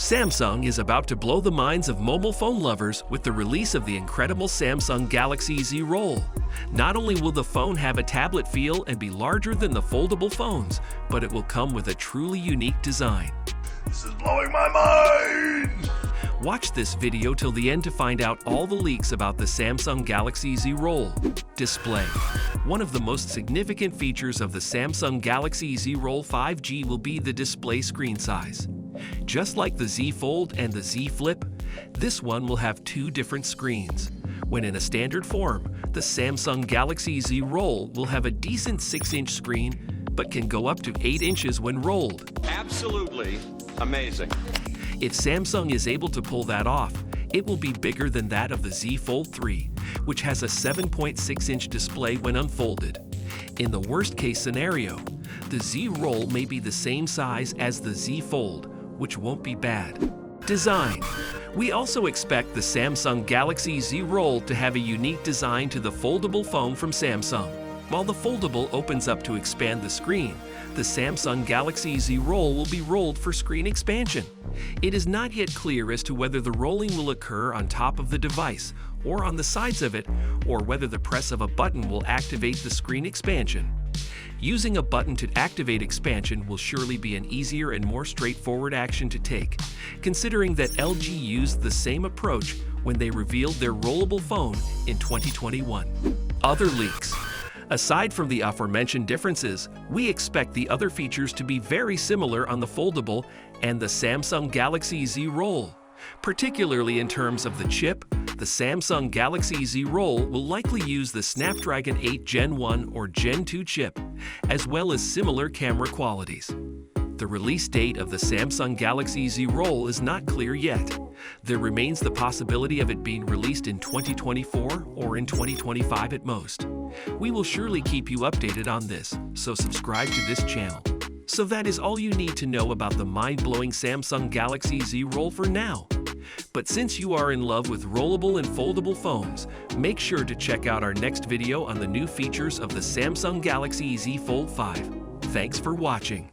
Samsung is about to blow the minds of mobile phone lovers with the release of the incredible Samsung Galaxy Z Roll. Not only will the phone have a tablet feel and be larger than the foldable phones, but it will come with a truly unique design. This is blowing my mind! Watch this video till the end to find out all the leaks about the Samsung Galaxy Z Roll. Display. One of the most significant features of the Samsung Galaxy Z Roll 5G will be the display screen size. Just like the Z Fold and the Z Flip, this one will have two different screens. When in a standard form, the Samsung Galaxy Z Roll will have a decent 6-inch screen, but can go up to 8 inches when rolled. Absolutely amazing. If Samsung is able to pull that off, it will be bigger than that of the Z Fold 3, which has a 7.6-inch display when unfolded. In the worst-case scenario, the Z Roll may be the same size as the Z Fold, which won't be bad. Design. We also expect the Samsung Galaxy Z Roll to have a unique design to the foldable phone from Samsung. While the foldable opens up to expand the screen, the Samsung Galaxy Z Roll will be rolled for screen expansion. It is not yet clear as to whether the rolling will occur on top of the device or on the sides of it, or whether the press of a button will activate the screen expansion. Using a button to activate expansion will surely be an easier and more straightforward action to take, considering that LG used the same approach when they revealed their rollable phone in 2021. Other leaks. Aside from the aforementioned differences, we expect the other features to be very similar on the foldable and the Samsung Galaxy Z Roll. Particularly in terms of the chip, the Samsung Galaxy Z Roll will likely use the Snapdragon 8 Gen 1 or Gen 2 chip, as well as similar camera qualities. The release date of the Samsung Galaxy Z Roll is not clear yet. There remains the possibility of it being released in 2024 or in 2025 at most. We will surely keep you updated on this, so subscribe to this channel. So that is all you need to know about the mind-blowing Samsung Galaxy Z Roll for now. But since you are in love with rollable and foldable phones, make sure to check out our next video on the new features of the Samsung Galaxy Z Fold 5. Thanks for watching.